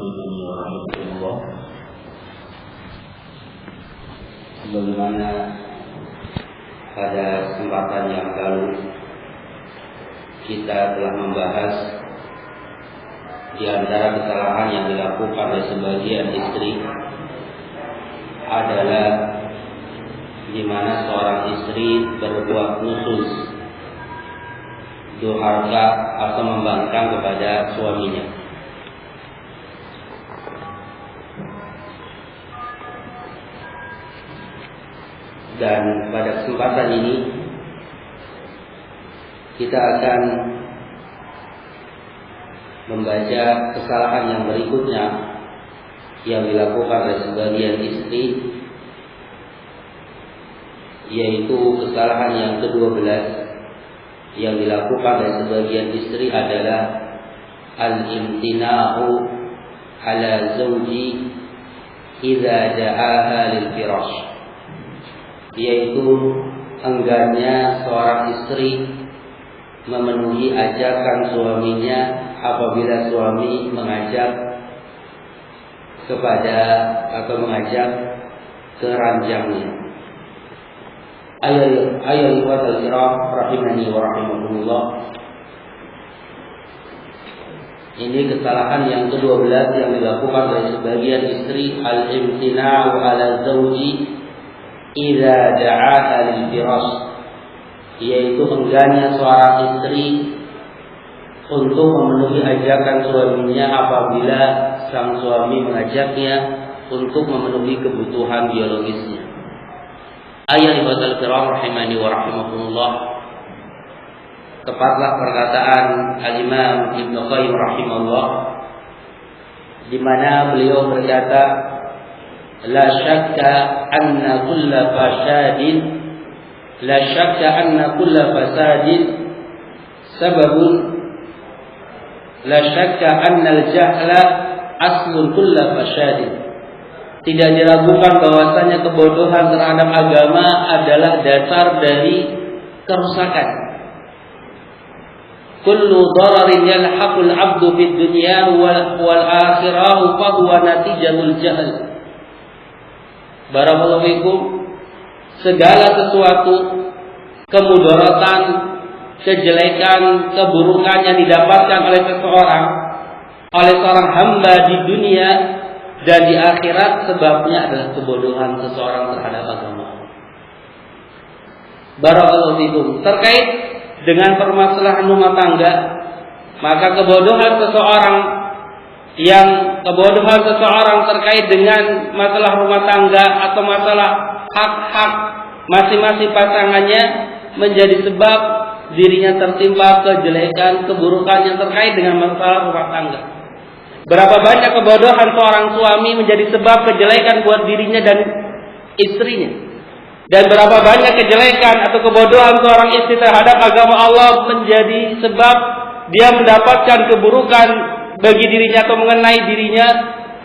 Bismillahirrahmanirrahim. Sebagaimana pada kesempatan yang lalu kita telah membahas di antara kesalahan yang dilakukan oleh sebagian istri adalah di mana seorang istri berbuat nusus, durhaka atau membangkang kepada suaminya. Dan pada kesempatan ini kita akan membaca kesalahan yang berikutnya yang dilakukan oleh sebagian istri, yaitu kesalahan yang ke-12 yang dilakukan oleh sebagian istri adalah al-imtina'u ala zawji idza ja'aha lil firash, yaitu enggannya seorang istri memenuhi ajakan suaminya apabila suami mengajak kepada atau mengajak ke ranjangnya. Ayyuhal kiram rahimani wa rahimakumullah. Ini kesalahan yang ke-12 yang dilakukan oleh sebagian istri, al-imtina'u ala zawji idza da'aha lil firash, yaitu enggannya seorang istri untuk memenuhi ajakan suaminya apabila sang suami mengajaknya untuk memenuhi kebutuhan biologisnya. Ayyuhal kiram rahimani wa rahimakumullah. Tepatlah perkataan Al-Imam Ibnu Qayyim rahimahullah di mana beliau berkata, la syakka anna kulla fasadin sababun, la syakka anna al-jahla aslun kulla fasadin. Tidak diragukan bahwasanya kebodohan terhadap agama adalah dasar dari kerusakan. Kullu dararin yalhaqul 'abdu fid dunya wal akhirah fa huwa natijatul jahl. Barakallahu fikum. Segala sesuatu kemudaratan, kejelekan, keburukan yang didapatkan oleh seorang hamba di dunia dan di akhirat sebabnya adalah kebodohan seseorang terhadap agama. Barakallahu fikum. Terkait dengan permasalahan rumah tangga, maka kebodohan seseorang terkait dengan masalah rumah tangga atau masalah hak-hak masing-masing pasangannya menjadi sebab dirinya tertimpa kejelekan, keburukan yang terkait dengan masalah rumah tangga. Berapa banyak kebodohan seorang suami menjadi sebab kejelekan buat dirinya dan istrinya. Dan berapa banyak kejelekan atau kebodohan seorang istri terhadap agama Allah menjadi sebab dia mendapatkan keburukan bagi dirinya atau mengenai dirinya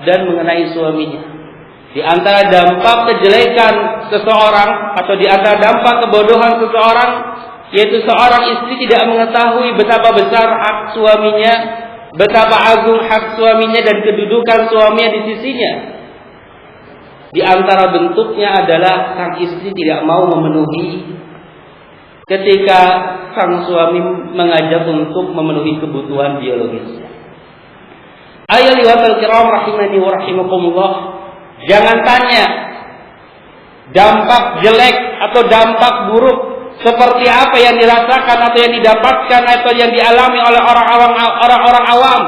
dan mengenai suaminya. Di antara dampak kejelekan seseorang atau di antara dampak kebodohan seseorang, yaitu seorang istri tidak mengetahui betapa besar hak suaminya, betapa agung hak suaminya dan kedudukan suaminya di sisinya. Di antara bentuknya adalah sang istri tidak mau memenuhi ketika sang suami mengajak untuk memenuhi kebutuhan biologisnya. Ayyuhal kiram rahimani wa rahimakumullah. Jangan tanya dampak jelek atau dampak buruk seperti apa yang dirasakan atau yang didapatkan atau yang dialami oleh orang-orang awam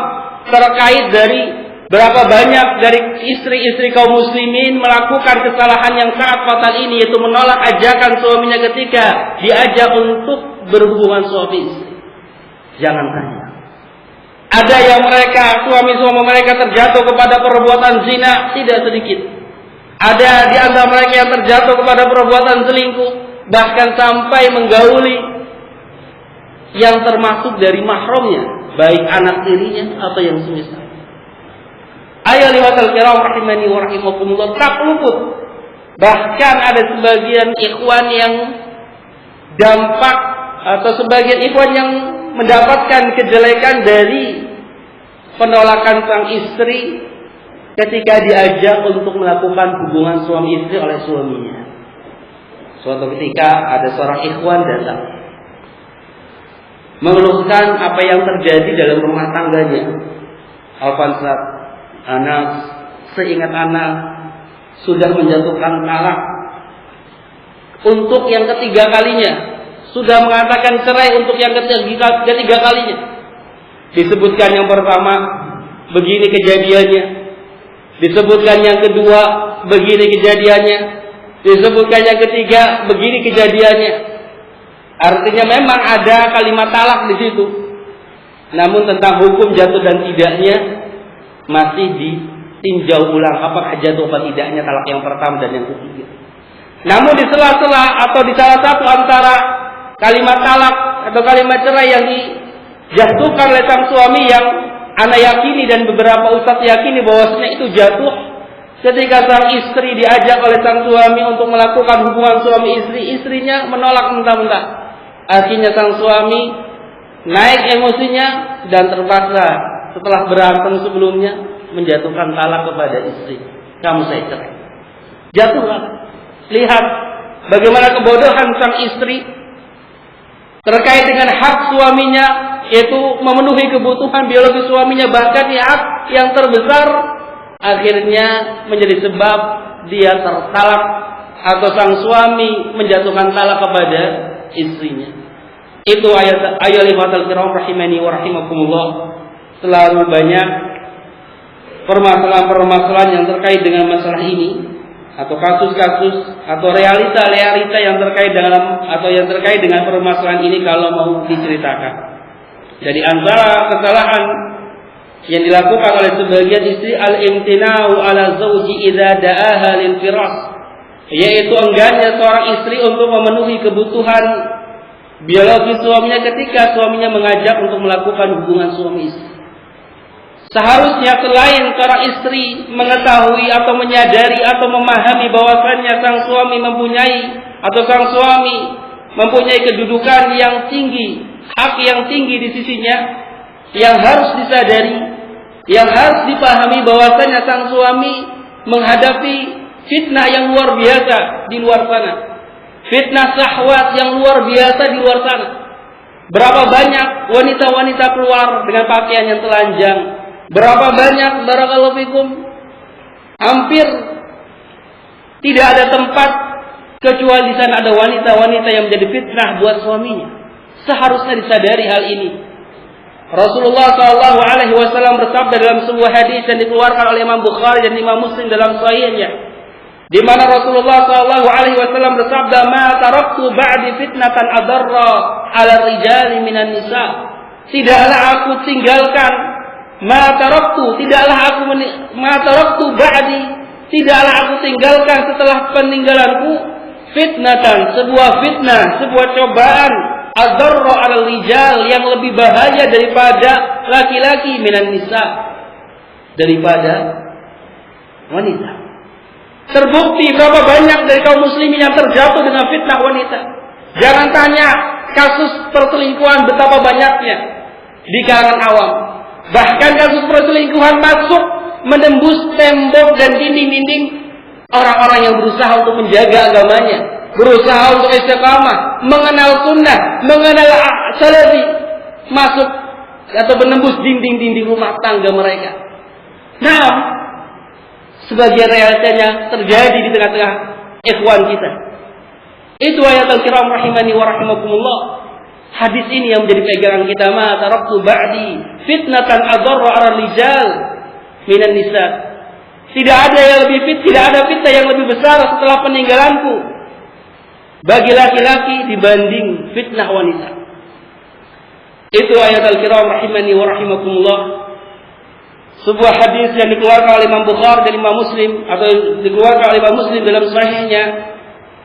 terkait dari berapa banyak dari istri-istri kaum muslimin melakukan kesalahan yang sangat fatal ini, yaitu menolak ajakan suaminya ketika diajak untuk berhubungan suami istri. Jangan tanya. Ada yang suami-suami mereka terjatuh kepada perbuatan zina tidak sedikit. Ada di antara mereka yang terjatuh kepada perbuatan selingkuh, bahkan sampai menggauli yang termasuk dari mahramnya, baik anak tirinya atau yang semisal. Ayyuhal kiram rahimani wa rahimakumullah, tak luput. Bahkan ada sebagian ikhwan yang dampak atau sebagian ikhwan yang mendapatkan kejelekan dari penolakan sang istri ketika diajak untuk melakukan hubungan suami istri oleh suaminya. Suatu ketika ada seorang ikhwan datang mengeluhkan apa yang terjadi dalam rumah tangganya. Alfansat, anak, seingat anak sudah menjatuhkan talak untuk yang ketiga kalinya, sudah mengatakan cerai untuk yang ketiga kalinya. Disebutkan yang pertama, begini kejadiannya. Disebutkan yang kedua, begini kejadiannya. Disebutkan yang ketiga, begini kejadiannya. Artinya memang ada kalimat talak di situ. Namun tentang hukum jatuh dan tidaknya masih ditinjau ulang, apakah jatuh atau tidaknya talak yang pertama dan yang ketiga. Namun di sela-sela atau di salah satu antara kalimat talak atau kalimat cerai yang dijatuhkan oleh sang suami, yang ana yakini dan beberapa ustaz yakini bahwasanya itu jatuh ketika sang istri diajak oleh sang suami untuk melakukan hubungan suami istri, istrinya menolak mentah-mentah. Akhirnya sang suami naik emosinya dan terpaksa setelah berantem sebelumnya menjatuhkan talak kepada istri. Kamu saya cerai. Jatuhlah. Lihat bagaimana kebodohan sang istri terkait dengan hak suaminya, yaitu memenuhi kebutuhan biologi suaminya, bahkan hak yang terbesar akhirnya menjadi sebab dia tertalak atau sang suami menjatuhkan talak kepada istrinya. Itu ayat ikhwatal kiram rahimani wa rahimakumullah. Selalu banyak permasalahan-permasalahan yang terkait dengan masalah ini, atau kasus-kasus atau realita-realita yang terkait dengan permasalahan ini kalau mau diceritakan. Jadi antara kesalahan yang dilakukan oleh sebagian istri, al-imtina'u ala zawji idza da'aha lil firas, yaitu enggannya seorang istri untuk memenuhi kebutuhan biologi suaminya ketika suaminya mengajak untuk melakukan hubungan suami istri. Seharusnya selain seorang istri mengetahui atau menyadari atau memahami bahwasannya sang suami mempunyai kedudukan yang tinggi, hak yang tinggi di sisinya, yang harus disadari, yang harus dipahami bahwasannya sang suami menghadapi fitnah yang luar biasa di luar sana. Fitnah syahwat yang luar biasa di luar sana. Berapa banyak wanita-wanita keluar dengan pakaian yang telanjang. Berapa banyak, barakallahu fikum, hampir tidak ada tempat kecuali di sana ada wanita-wanita yang menjadi fitnah buat suaminya. Seharusnya disadari hal ini. Rasulullah SAW bersabda dalam sebuah hadis yang dikeluarkan oleh Imam Bukhari dan Imam Muslim dalam sahihnya, di mana Rasulullah SAW bersabda, "Ma taraktu ba'di fitnatan adarra 'ala rijali minan nisa." Tidaklah aku tinggalkan tidaklah aku tinggalkan setelah peninggalanku fitnatan, sebuah fitnah, sebuah cobaan, adarra 'alal rijal, yang lebih bahaya daripada laki-laki, minan nisa, daripada wanita. Terbukti berapa banyak dari kaum muslimin yang terjatuh dengan fitnah wanita. Jangan tanya kasus perselingkuhan betapa banyaknya di kalangan awam. Bahkan kasus perselingkuhan masuk menembus tembok dan dinding-dinding orang-orang yang berusaha untuk menjaga agamanya, berusaha untuk istiqamah, mengenal sunnah, mengenal salafi, masuk atau menembus dinding-dinding rumah tangga mereka. Nah, sebagian realitanya terjadi di tengah-tengah ikhwan kita. Itu ayat al-kiram rahimani wa rahimakumullah. Hadis ini yang menjadi pegangan kita. Ma taraktu ba'di fitnatan adarra 'alal rijal minan nisa. Tidak ada fitnah yang lebih besar setelah peninggalanku bagi laki-laki dibanding fitnah wanita. Itu ayat al-kiram rahimani wa rahimakumullah. Sebuah hadis yang dikeluarkan oleh Imam Bukhari dan Imam Muslim, atau dikeluarkan oleh Imam Muslim dalam sahihnya,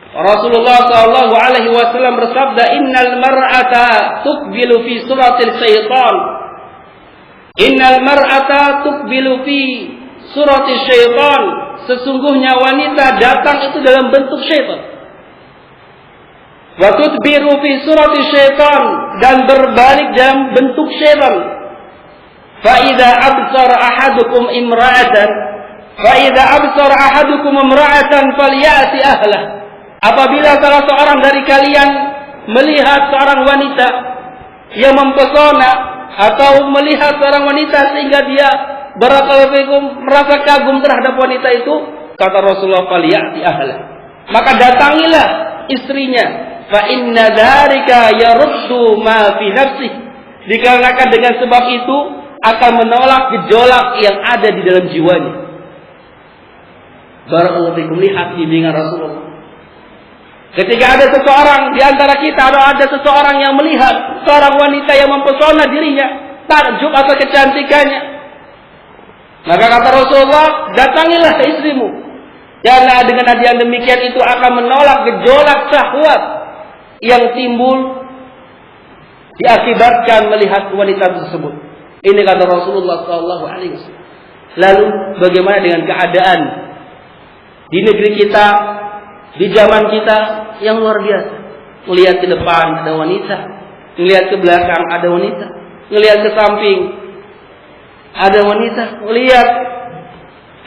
Rasulullah SAW bersabda, "Innal mar'ata tuqbilu fi suratil syaitan." Innal mar'ata tuqbilu fi suratil syaitan. Sesungguhnya wanita datang itu dalam bentuk syaitan. Wa tudbiru fi suratil syaitan, dan berbalik dalam bentuk syaitan. Fa idza absara ahadukum imra'atan, Fa idza absara ahadukum imra'atan falyati ahlah. Apabila salah seorang dari kalian melihat seorang wanita yang mempesona atau melihat seorang wanita sehingga dia barakallahu merasa kagum terhadap wanita itu, kata Rasulullah, falyati ahlah, maka datangilah istrinya. Fa inna dzalika yaruddu ma fi nafsihi, dikarenakan dengan sebab itu akan menolak gejolak yang ada di dalam jiwanya. Barakallahu fikum, lihat bimbingan Rasulullah. Ketika ada seseorang di antara kita atau ada seseorang yang melihat seorang wanita yang mempesona dirinya, takjub atas kecantikannya, maka kata Rasulullah, datangilah ke istrimu. Karena dengan yang demikian itu akan menolak gejolak syahwat yang timbul diakibatkan melihat wanita tersebut. Ini kata Rasulullah SAW. Lalu bagaimana dengan keadaan di negeri kita, di zaman kita yang luar biasa? Melihat ke depan ada wanita, melihat ke belakang ada wanita, melihat ke samping ada wanita, melihat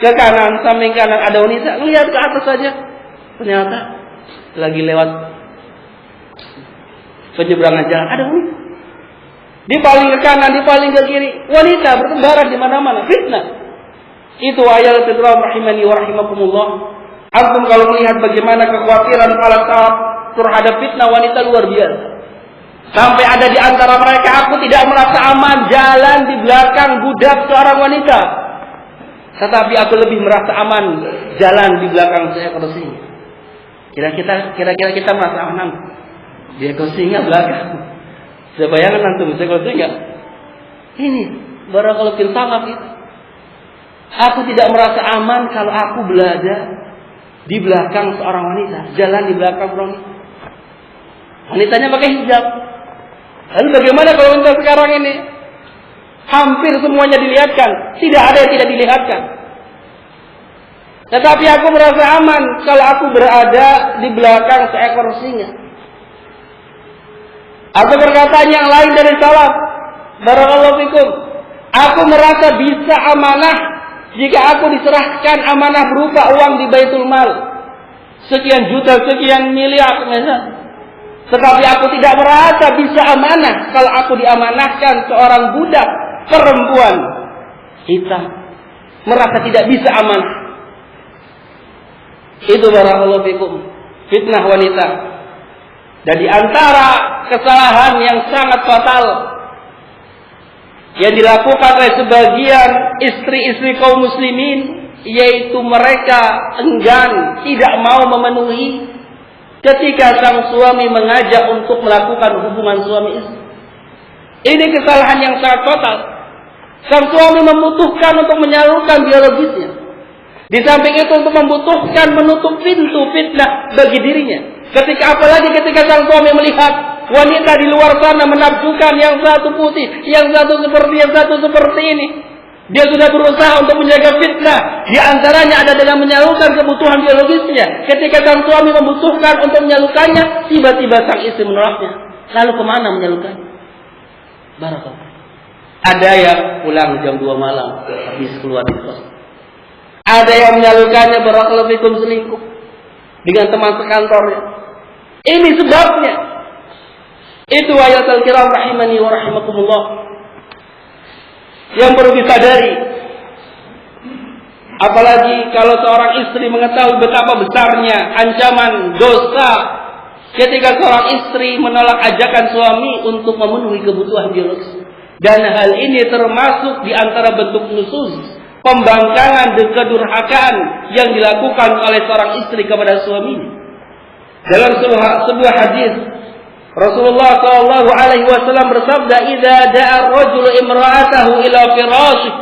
ke kanan, samping kanan ada wanita, melihat ke atas saja ternyata lagi lewat penyeberangan jalan ada wanita. Dipaling ke kanan, dipaling ke kiri, wanita bertebaran di mana-mana, fitnah. Itu ayat Al-Qur'an rahimani wa rahimakumullah. Antum kalau melihat bagaimana kekhawatiran para salaf terhadap fitnah wanita luar biasa. Sampai ada di antara mereka, aku tidak merasa aman jalan di belakang budak seorang wanita, tetapi aku lebih merasa aman jalan di belakang seekor singa. Kira-kira kita merasa aman di ekor singa belakang. Saya bayangkan antum seekor singa. Ini barakallahu fil salaf itu. Aku tidak merasa aman kalau aku berada di belakang seorang wanita, jalan di belakang seorang wanita. Wanitanya pakai hijab. Lalu bagaimana kalau wanita sekarang ini? Hampir semuanya dilihatkan, tidak ada yang tidak dilihatkan. Tetapi aku merasa aman kalau aku berada di belakang seekor singa. Atau perkataan yang lain dari salaf, barakallahu fikum, aku merasa bisa amanah jika aku diserahkan amanah berupa uang di Baitul Mal, sekian juta, sekian miliar, tetapi aku tidak merasa bisa amanah kalau aku diamanahkan seorang budak perempuan hitam, merasa tidak bisa amanah. Itu barakallahu fikum, fitnah wanita. Dan di antara kesalahan yang sangat fatal yang dilakukan oleh sebagian istri-istri kaum muslimin, yaitu mereka enggan, tidak mau memenuhi ketika sang suami mengajak untuk melakukan hubungan suami istri. Ini kesalahan yang sangat fatal. Sang suami membutuhkan untuk menyalurkan biologisnya, di samping itu untuk membutuhkan menutup pintu fitnah bagi dirinya. Apalagi ketika sang suami melihat wanita di luar sana menafsukan, yang satu putih, yang satu seperti ini. Dia sudah berusaha untuk menjaga fitnah. Di antaranya ada dengan menyalurkan kebutuhan biologisnya. Ketika sang suami membutuhkan untuk menyalurkannya, tiba-tiba sang istri menolaknya. Lalu kemana menyalurkannya? Barakallah. Ada yang pulang jam 2 malam habis keluar di kos. Ada yang menyalurkannya barakallahu fikum selingkuh dengan teman sekantornya. Ini sebabnya. Itu ayat Al-Kiram rahimani wa rahimakumullah yang perlu disadari. Apalagi kalau seorang istri mengetahui betapa besarnya ancaman dosa ketika seorang istri menolak ajakan suami untuk memenuhi kebutuhan biologis. Dan hal ini termasuk di antara bentuk nusus, pembangkangan dan kedurhakaan yang dilakukan oleh seorang istri kepada suaminya. Dalam sebuah hadis Rasulullah SAW bersabda, "Idza da'a ar-rajulu imra'atahu ila firashih."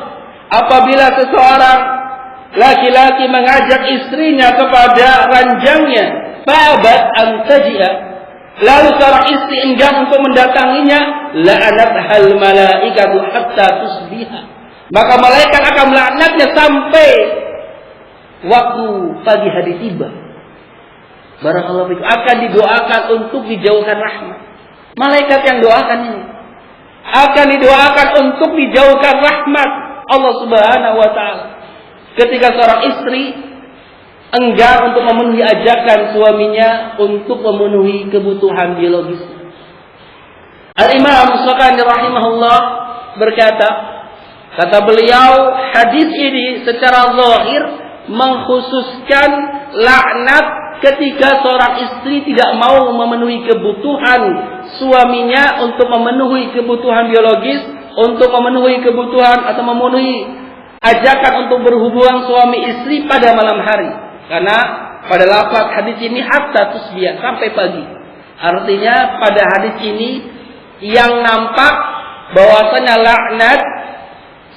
Apabila seseorang laki-laki mengajak istrinya kepada ranjangnya, fa'abat an taji'a, lalu seorang istri enggan untuk mendatanginya, la'anathal malaikatu hatta tusbiha, maka malaikat akan melaknatnya sampai waktu pagi hari tiba. Barakallahu fikum, akan didoakan untuk dijauhkan rahmat. Malaikat yang doakan ini akan didoakan untuk dijauhkan rahmat Allah Subhanahu wa taala. ketika seorang istri enggan untuk memenuhi ajakan suaminya untuk memenuhi kebutuhan biologis. Al-Imam Syaukani rahimahullah berkata, kata beliau, hadis ini secara zahir mengkhususkan laknat ketika seorang istri tidak mau memenuhi kebutuhan suaminya untuk memenuhi kebutuhan biologis, untuk memenuhi kebutuhan atau memenuhi ajakan untuk berhubungan suami istri pada malam hari. Karena pada lafaz hadis ini hatta tusbih, sampai pagi. Artinya pada hadis ini yang nampak bahwasanya laknat,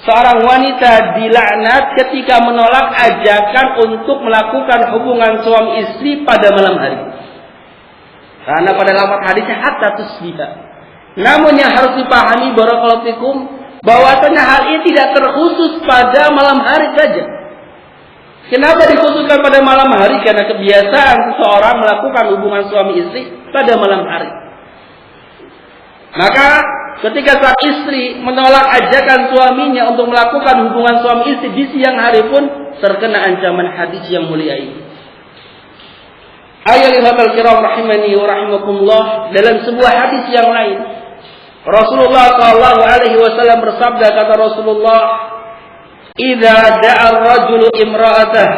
seorang wanita dilaknat ketika menolak ajakan untuk melakukan hubungan suami istri pada malam hari. Karena pada lafaz hadisnya hatta tusbiha. Namun yang harus dipahami barakallahu fikum, bahwasanya hal ini tidak terkhusus pada malam hari saja. Kenapa dikhususkan pada malam hari? Karena kebiasaan seseorang melakukan hubungan suami istri pada malam hari. Maka ketika sang istri menolak ajakan suaminya untuk melakukan hubungan suami istri di siang hari pun terkena ancaman hadis yang mulia ini. Ayyuhal kiram rahimani wa rahimakumullah, dalam sebuah hadis yang lain Rasulullah sallallahu alaihi wasallam bersabda, kata Rasulullah, "Idza da'a ar-rajulu imra'atah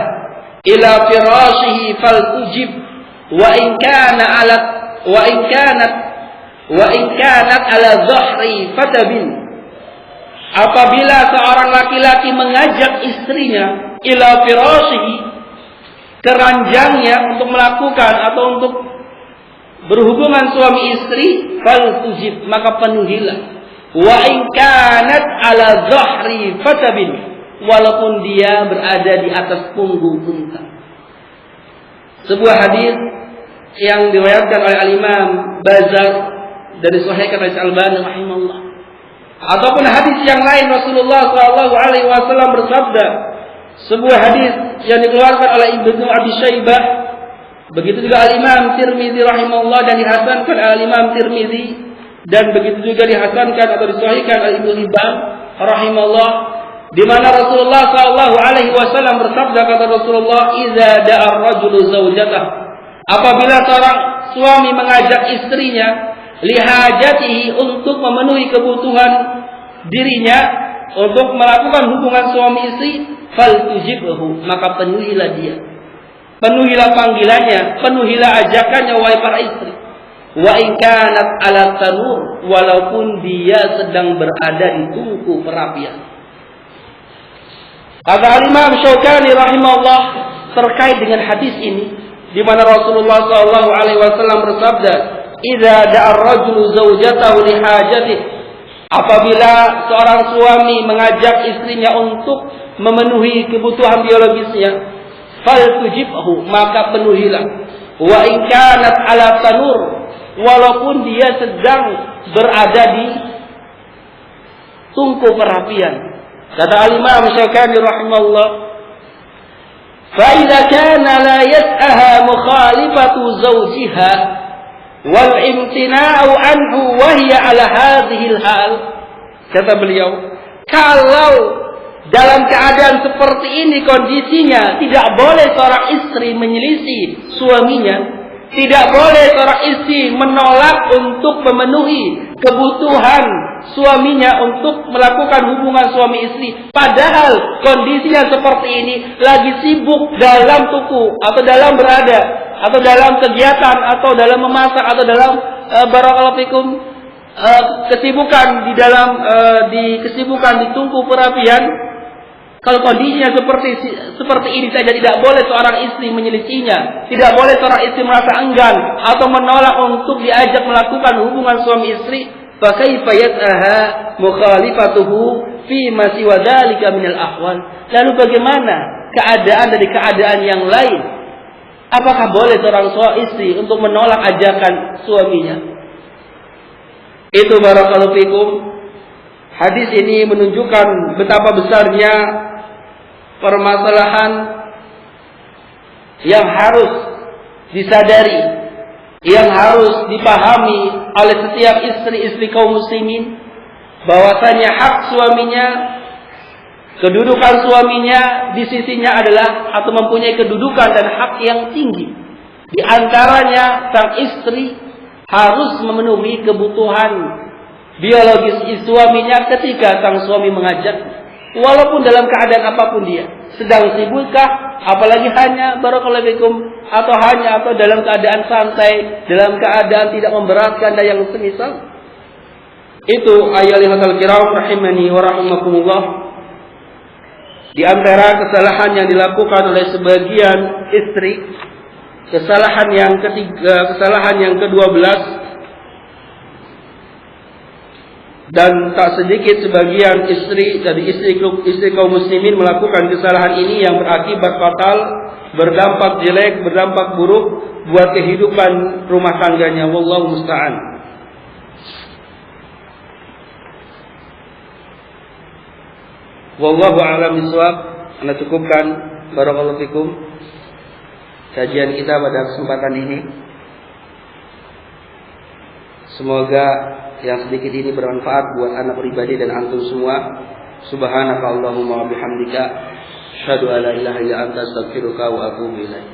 ila firashihi faltujib wa in kanat ala dhahri fatabin." Apabila seorang laki-laki mengajak istrinya ila firashihi, ke ranjangnya untuk melakukan atau untuk berhubungan suami istri, faltujib, maka penuhilah. Wa in kanat ala dhahri fatabin, walaupun dia berada di atas punggung unta. Sebuah hadis yang diriwayatkan oleh Al-Imam Bazar dari Sahih oleh Al-Albani rahimahullah. Ataupun hadis yang lain Rasulullah sallallahu alaihi wasallam bersabda, sebuah hadis yang dikeluarkan oleh Ibnu Abi Syaibah, begitu juga Al-Imam Tirmizi rahimahullah, dan dihasankan oleh Al-Imam Tirmizi, dan begitu juga dihasankan atau disahihkan oleh Ibnu Hibban rahimahullah, di mana Rasulullah sallallahu alaihi wasallam bersabda, kata Rasulullah, "Idza da'a ar-rajulu zawjatah." Apabila seorang suami mengajak istrinya lihajatihi, untuk memenuhi kebutuhan dirinya, untuk melakukan hubungan suami istri, faltujibhu, maka penuhilah dia. Penuhilah panggilannya, penuhilah ajakannya, wahai para istri. Wa in kanat ala tanur, walaupun dia sedang berada di tungku perapian. Kata Al-Imam Syaukani rahimahullah terkait dengan hadis ini, di mana Rasulullah sallallahu alaihi wasallam bersabda, "Idza da'a ar-rajulu zawjatahu li hajatihi." Apabila seorang suami mengajak istrinya untuk memenuhi kebutuhan biologisnya, faltujibhu, maka penuhilah. Wa in kanat ala tanur, walaupun dia sedang berada di tungku perapian. Kata Al-Imam Syaukani rahimahullah, fa idza kana la yas'aha mukhalifatu zawjiha wal imtina'u anhu wa hiya ala hadhihi al-hal. Kata beliau, kalau dalam keadaan seperti ini kondisinya, tidak boleh seorang istri menyelisih suaminya, tidak boleh seorang istri menolak untuk memenuhi kebutuhan suaminya untuk melakukan hubungan suami istri, padahal kondisinya seperti ini, lagi sibuk dalam tuku atau dalam berada atau dalam kegiatan atau dalam memasak atau dalam barakallahu fikum kesibukan di dalam kesibukan di tungku perapian. Kalau kondisinya seperti ini saja, tidak boleh seorang istri menyelisihinya, tidak boleh seorang istri merasa enggan atau menolak untuk diajak melakukan hubungan suami istri. Fa kaifa yas'aha mukhalifatuhu fi ma siwa dzalika minal ahwal. Lalu bagaimana keadaan dari keadaan yang lain? Apakah boleh seorang istri untuk menolak ajakan suaminya? Itu barakallahu fikum. Hadis ini menunjukkan betapa besarnya permasalahan yang harus disadari, yang harus dipahami oleh setiap istri-istri kaum muslimin, bahwasanya hak suaminya Kedudukan suaminya di sisinya adalah atau mempunyai kedudukan dan hak yang tinggi. Di antaranya sang istri harus memenuhi kebutuhan biologis suaminya ketika sang suami mengajak, walaupun dalam keadaan apapun dia, sedang sibukkah, apalagi hanya barakallahu fikum atau dalam keadaan santai, dalam keadaan tidak memberatkan dan yang semisal. Itu ayyuhal kiram rahimani wa rahimakumullah. Di antara kesalahan yang dilakukan oleh sebagian istri, kesalahan yang ke-12, dan tak sedikit sebagian istri dari istri kaum muslimin melakukan kesalahan ini yang berakibat fatal, berdampak jelek, berdampak buruk buat kehidupan rumah tangganya. Wallahu musta'an. Wallahu a'lam bishawab. Anda cukupkan, barakallahu fikum, kajian kita pada kesempatan ini. Semoga yang sedikit ini bermanfaat buat anak pribadi dan antum semua. Subhanaka Allahumma wa bihamdika, asyhadu an la ilaha illa anta, astaghfiruka wa atubu ilaik.